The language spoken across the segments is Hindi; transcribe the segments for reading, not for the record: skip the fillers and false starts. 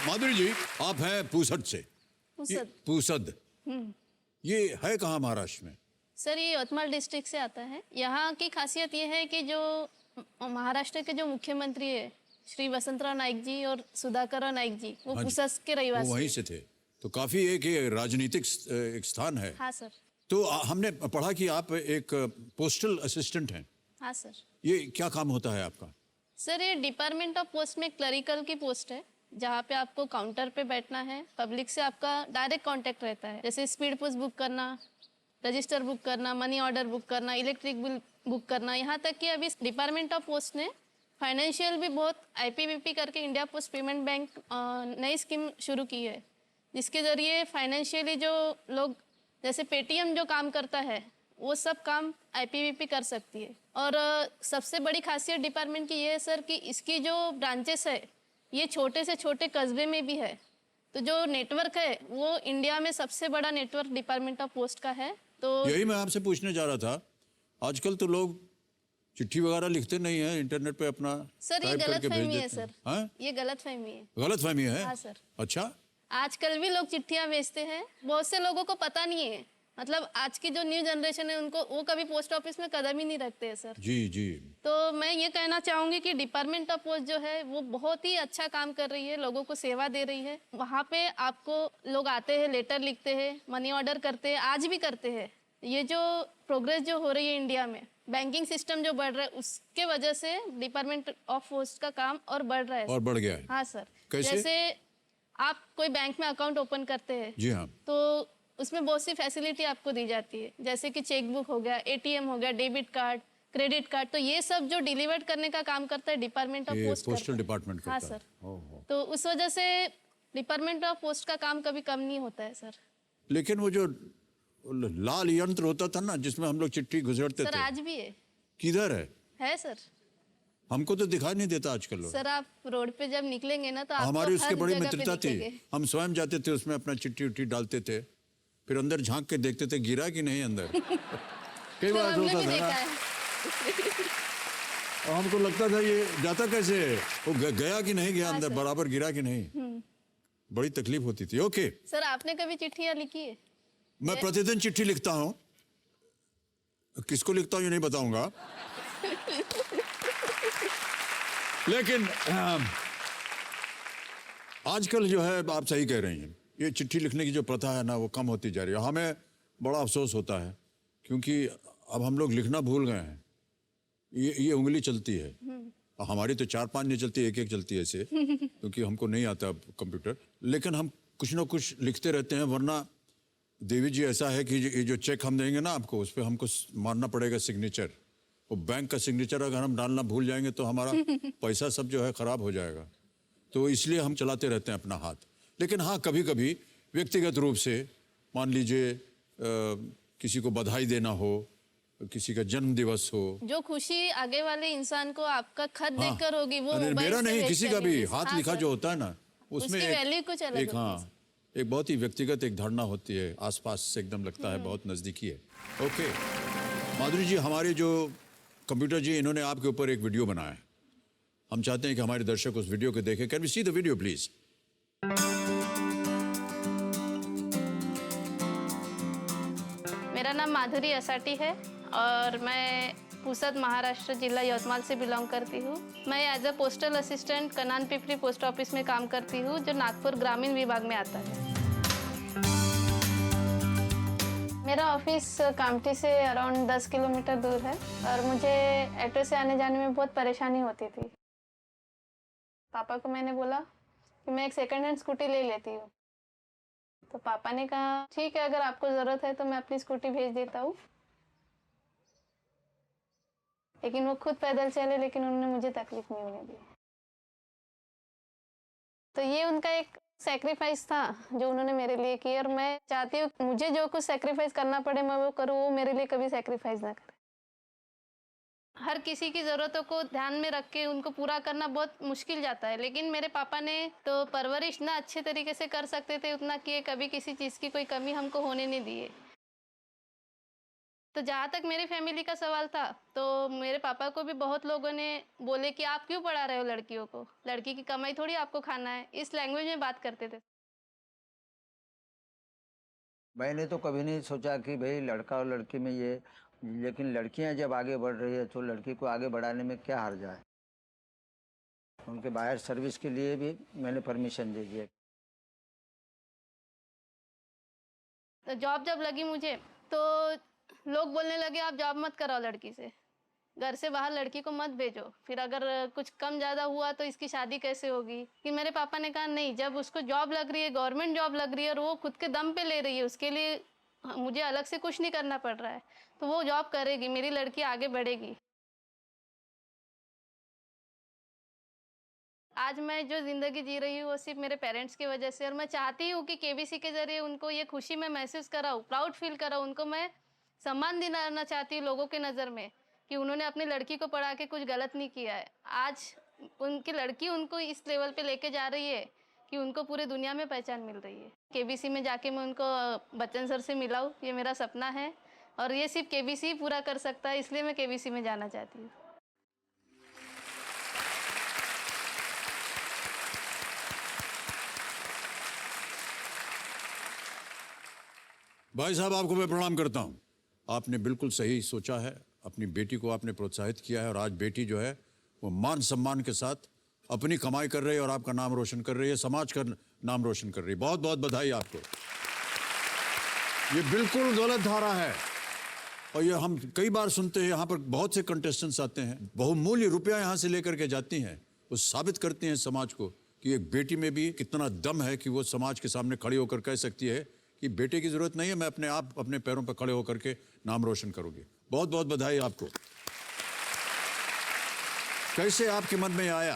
माधुरी जी, आप हैं पूसद से। पूसद ये है कहाँ महाराष्ट्र में? सर ये यवतमाल डिस्ट्रिक्ट से आता है। यहाँ की खासियत ये है कि जो महाराष्ट्र के जो मुख्यमंत्री है श्री वसंतराव नाईक जी और सुधाकर नाईक जी, वो हाँ जी, पुसद के वो रहिवासी वहीं है। से थे, तो काफी एक ये राजनीतिक एक स्थान है। हाँ सर। तो हमने पढ़ा कि आप एक पोस्टल असिस्टेंट हैं। हाँ सर। ये क्या काम होता है आपका? सर ये डिपार्टमेंट ऑफ पोस्ट में क्लरिकल की पोस्ट है, जहाँ पे आपको काउंटर पे बैठना है। पब्लिक से आपका डायरेक्ट कांटेक्ट रहता है, जैसे स्पीड पोस्ट बुक करना, रजिस्टर बुक करना, मनी ऑर्डर बुक करना, इलेक्ट्रिक बिल बुक करना। यहाँ तक कि अभी डिपार्टमेंट ऑफ पोस्ट ने फाइनेंशियल भी बहुत IPPB करके इंडिया पोस्ट पेमेंट बैंक नई स्कीम शुरू की है, जिसके ज़रिए फाइनेंशियली जो लोग जैसे पेटीएम जो काम करता है वो सब काम IPPB कर सकती है। और सबसे बड़ी खासियत डिपार्टमेंट की ये है सर कि इसकी जो ब्रांचेस है ये छोटे से छोटे कस्बे में भी है। तो जो नेटवर्क है वो इंडिया में सबसे बड़ा नेटवर्क डिपार्टमेंट ऑफ पोस्ट का है। तो यही मैं आपसे पूछने जा रहा था। आजकल तो लोग चिट्ठी वगैरह लिखते नहीं है, इंटरनेट पे अपना सर ये टाइप करके भेज गलतफहमी है देते हैं। सर। हाँ? ये गलतफहमी है। गलतफहमी है? हाँ सर। अच्छा, आजकल भी लोग चिट्ठियां भेजते हैं, बहुत से लोगों को पता नहीं है। मतलब आज की जो न्यू जनरेशन है उनको वो कभी पोस्ट ऑफिस में कदम ही नहीं रखते हैं सर। जी जी। तो मैं ये कहना चाहूंगी कि डिपार्टमेंट ऑफ पोस्ट जो है वो बहुत ही अच्छा काम कर रही है, लोगों को सेवा दे रही है। वहाँ पे आपको लोग आते हैं, लेटर लिखते हैं, मनी ऑर्डर करते हैं, आज भी करते हैं। ये जो प्रोग्रेस जो हो रही है इंडिया में, बैंकिंग सिस्टम जो बढ़ रहा है, उसके वजह से डिपार्टमेंट ऑफ पोस्ट का काम और बढ़ रहा है। और बढ़ गया है। हाँ सर। कैसे? जैसे आप कोई बैंक में अकाउंट ओपन करते हैं, जी हाँ, तो उसमें बहुत सी फैसिलिटी आपको दी जाती है, जैसे कि चेकबुक हो गया, ATM हो गया, डेबिट कार्ड, क्रेडिट कार्ड। तो ये सब जो डिलीवर करने का काम करता है डिपार्टमेंट ऑफ ये पोस्ट पोस्टल डिपार्टमेंट हाँ करता है। सर। ओहो। तो उस वजह से डिपार्टमेंट ऑफ पोस्ट का काम कभी कम नहीं होता है सर। लेकिन वो जो लाल यंत्र होता था ना जिसमें हम लोग चिट्ठी घुसेड़ते सर थे, आज भी है। किधर है? है सर। हमको तो दिखाई नहीं देता आजकल। सर आप रोड पे जब निकलेंगे ना तो आपको हमारी उसके हर बड़ी जगह पे मित्रता थी। दिखेंगे। हम स्वयं जाते थे उसमें, अपना चिट्ठी उट्ठी डालते थे, फिर अंदर झांक के देखते थे गिरा कि नहीं अंदर। कई सर बार हमने होता भी था देखा ना, है। और हमको लगता था ये जाता कैसे है? वो गया कि नहीं गया हाँ अंदर, सर। बराबर गिरा कि नहीं। बड़ी तकलीफ होती थी। ओके, सर आपने कभी चिट्ठियाँ लिखी है? मैं प्रतिदिन चिट्ठी लिखता हूँ। किसको लिखता हूँ ये नहीं बताऊंगा, लेकिन आजकल जो है आप सही कह रही हैं, ये चिट्ठी लिखने की जो प्रथा है ना वो कम होती जा रही है। हमें बड़ा अफसोस होता है क्योंकि अब हम लोग लिखना भूल गए हैं। ये उंगली चलती है, हमारी तो 4-5 नहीं चलती, एक चलती है ऐसे, क्योंकि हमको नहीं आता कंप्यूटर। लेकिन हम कुछ ना कुछ लिखते रहते हैं, वरना देवी जी ऐसा है कि ये जो चेक हम देंगे ना आपको, उस पर हमको मारना पड़ेगा सिग्नेचर। वो बैंक का सिग्नेचर अगर हम डालना भूल जाएंगे तो हमारा पैसा सब जो है खराब हो जाएगा। तो इसलिए हम चलाते रहते हैं अपना हाथ। लेकिन हाँ, कभी कभी व्यक्तिगत रूप से मान लीजिए किसी को बधाई देना हो, किसी का जन्म दिवस हो, जो खुशी आगे वाले इंसान को आपका खत हाँ, देखकर होगी वो अरे मोबाइल मेरा से नहीं, भेज किसी का भी करेंगे। हाथ हाँ लिखा सर। जो होता है ना, उसमें उसकी वैल्यू कुछ अलग एक होती है। हाँ, एक बहुत ही व्यक्तिगत एक धारणा होती है, आसपास से एकदम लगता है बहुत नजदीकी है। ओके माधुरी जी, हमारे जो कंप्यूटर जी इन्होंने आपके ऊपर एक वीडियो बनाया है। हम चाहते हैं कि हमारे दर्शक उस वीडियो को देखें। Can we see the video please? मेरा नाम माधुरी असाटी है और मैं पुसद महाराष्ट्र जिला यवतमाल से बिलोंग करती हूँ। मैं as a postal assistant Kanan Pipri post office में काम करती हूँ, जो नागपुर ग्रामीण विभाग में आता है। मेरा ऑफिस कामठी से अराउंड 10 किलोमीटर दूर है और मुझे ऑटो से आने जाने में बहुत परेशानी होती थी। पापा को मैंने बोला कि मैं एक सेकंड हैंड स्कूटी ले लेती हूँ। तो पापा ने कहा ठीक है, अगर आपको ज़रूरत है तो मैं अपनी स्कूटी भेज देता हूँ। लेकिन वो खुद पैदल चले, लेकिन उन्होंने मुझे तकलीफ नहीं होने दी। तो ये उनका एक सैक्रिफाइस था जो उन्होंने मेरे लिए किया, और मैं चाहती हूँ मुझे जो कुछ सैक्रिफाइस करना पड़े मैं वो करूँ, वो मेरे लिए कभी सैक्रिफाइस ना करे। हर किसी की ज़रूरतों को ध्यान में रख के उनको पूरा करना बहुत मुश्किल जाता है, लेकिन मेरे पापा ने तो परवरिश ना अच्छे तरीके से कर सकते थे उतना किए, कभी किसी चीज़ की कोई कमी हमको होने नहीं दी है। तो जहाँ तक मेरी फैमिली का सवाल था, तो मेरे पापा को भी बहुत लोगों ने बोले कि आप क्यों पढ़ा रहे हो लड़कियों को, लड़की की कमाई थोड़ी आपको खाना है, इस लैंग्वेज में बात करते थे। मैंने तो कभी नहीं सोचा कि भाई लड़का और लड़की में ये, लेकिन लड़कियां जब आगे बढ़ रही है तो लड़की को आगे बढ़ाने में क्या हर्ज है। उनके बाहर सर्विस के लिए भी मैंने परमिशन दे दिया। तो जॉब जब लगी मुझे, तो लोग बोलने लगे आप जॉब मत कराओ लड़की से, घर से बाहर लड़की को मत भेजो, फिर अगर कुछ कम ज़्यादा हुआ तो इसकी शादी कैसे होगी। कि मेरे पापा ने कहा नहीं, जब उसको जॉब लग रही है, गवर्नमेंट जॉब लग रही है और वो खुद के दम पे ले रही है, उसके लिए मुझे अलग से कुछ नहीं करना पड़ रहा है, तो वो जॉब करेगी, मेरी लड़की आगे बढ़ेगी। आज मैं जो ज़िंदगी जी रही हूँ वो सिर्फ मेरे पेरेंट्स की वजह से, और मैं चाहती हूँ कि केबीसी के ज़रिए उनको ये खुशी मैं महसूस कराऊँ, प्राउड फील कराऊँ, उनको मैं सम्मान दिलाना चाहती हूँ लोगों के नज़र में कि उन्होंने अपनी लड़की को पढ़ा के कुछ गलत नहीं किया है। आज उनकी लड़की उनको इस लेवल पे लेके जा रही है कि उनको पूरी दुनिया में पहचान मिल रही है। केबीसी में जाके मैं उनको बच्चन सर से मिलाऊँ, ये मेरा सपना है और ये सिर्फ केबीसी पूरा कर सकता है, इसलिए मैं केबीसी में जाना चाहती हूँ। भाई साहब, आपको मैं प्रणाम करता हूँ। आपने बिल्कुल सही सोचा है, अपनी बेटी को आपने प्रोत्साहित किया है और आज बेटी जो है वो मान सम्मान के साथ अपनी कमाई कर रही है और आपका नाम रोशन कर रही है, समाज का नाम रोशन कर रही है। बहुत बहुत बधाई आपको। ये बिल्कुल गलत धारा है और ये हम कई बार सुनते हैं। यहाँ पर बहुत से कंटेस्टेंट्स आते हैं, बहुमूल्य रुपया यहाँ से लेकर के जाती हैं, वो साबित करती हैं समाज को कि एक बेटी में भी कितना दम है कि वो समाज के सामने खड़ी होकर कह सकती है कि बेटे की जरूरत नहीं है, मैं अपने आप अपने पैरों पर खड़े होकर के नाम रोशन करूंगी। बहुत बहुत बधाई आपको। कैसे आपके मन में आया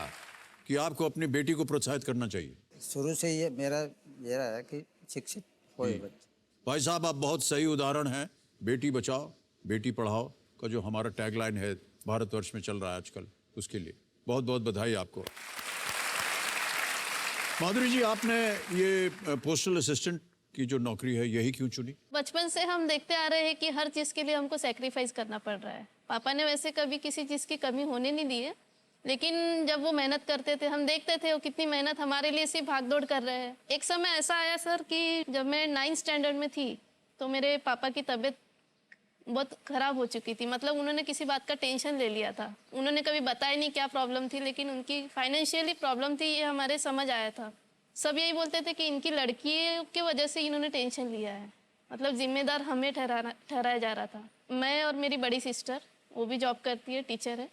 कि आपको अपनी बेटी को प्रोत्साहित करना चाहिए? शुरू से ये मेरा है कि शिक्षित हो बच्चे। भाई साहब, आप बहुत सही उदाहरण हैं। बेटी बचाओ बेटी पढ़ाओ का जो हमारा टैगलाइन है भारतवर्ष में चल रहा है आजकल, उसके लिए बहुत बहुत बधाई आपको। माधुरी जी, आपने ये पोस्टल असिस्टेंट की जो नौकरी है यही क्यों चुनी? बचपन से हम देखते आ रहे हैं कि हर चीज़ के लिए हमको सेक्रीफाइस करना पड़ रहा है। पापा ने वैसे कभी किसी चीज़ की कमी होने नहीं दी है, लेकिन जब वो मेहनत करते थे हम देखते थे वो कितनी मेहनत हमारे लिए सिर्फ भागदौड़ कर रहे हैं। एक समय ऐसा आया सर कि जब मैं 9th स्टैंडर्ड में थी तो मेरे पापा की तबीयत बहुत ख़राब हो चुकी थी। मतलब उन्होंने किसी बात का टेंशन ले लिया था, उन्होंने कभी बताया नहीं क्या प्रॉब्लम थी, लेकिन उनकी फाइनेंशियली प्रॉब्लम थी, ये हमारे समझ आया था। सब यही बोलते थे कि इनकी लड़की की वजह से इन्होंने टेंशन लिया है, मतलब जिम्मेदार हमें ठहराया जा रहा था। मैं और मेरी बड़ी सिस्टर, वो भी जॉब करती है, टीचर है,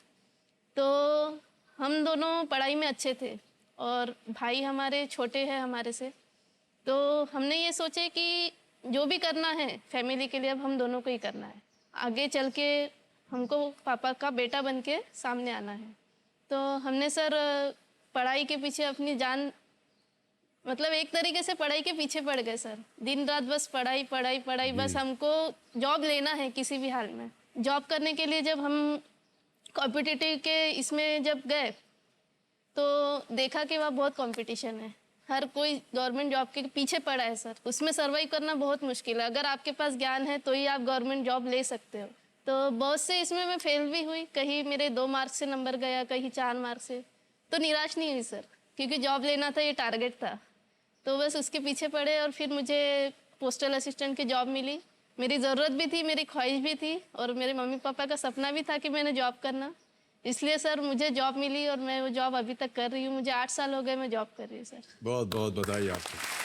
तो हम दोनों पढ़ाई में अच्छे थे और भाई हमारे छोटे हैं हमारे से। तो हमने ये सोचे कि जो भी करना है फैमिली के लिए अब हम दोनों को ही करना है, आगे चल के हमको पापा का बेटा बन के सामने आना है। तो हमने सर पढ़ाई के पीछे अपनी जान, मतलब एक तरीके से पढ़ाई के पीछे पड़ गए सर। दिन रात बस पढ़ाई पढ़ाई पढ़ाई, बस हमको जॉब लेना है किसी भी हाल में। जॉब करने के लिए जब हम कॉम्पिटिटिव के इसमें जब गए तो देखा कि वहाँ बहुत कंपटीशन है, हर कोई गवर्नमेंट जॉब के पीछे पड़ा है सर। उसमें सर्वाइव करना बहुत मुश्किल है, अगर आपके पास ज्ञान है तो ही आप गवर्नमेंट जॉब ले सकते हो। तो बहुत से इसमें मैं फेल भी हुई, कहीं मेरे 2 मार्क्स से नंबर गया, कहीं 4 मार्क्स से, तो निराश नहीं हुई सर, क्योंकि जॉब लेना था, ये टारगेट था। तो बस उसके पीछे पड़े और फिर मुझे पोस्टल असिस्टेंट की जॉब मिली। मेरी ज़रूरत भी थी, मेरी ख्वाहिश भी थी और मेरे मम्मी पापा का सपना भी था कि मैंने जॉब करना, इसलिए सर मुझे जॉब मिली और मैं वो जॉब अभी तक कर रही हूँ। मुझे 8 साल हो गए मैं जॉब कर रही हूँ सर। बहुत बहुत बधाई आपको।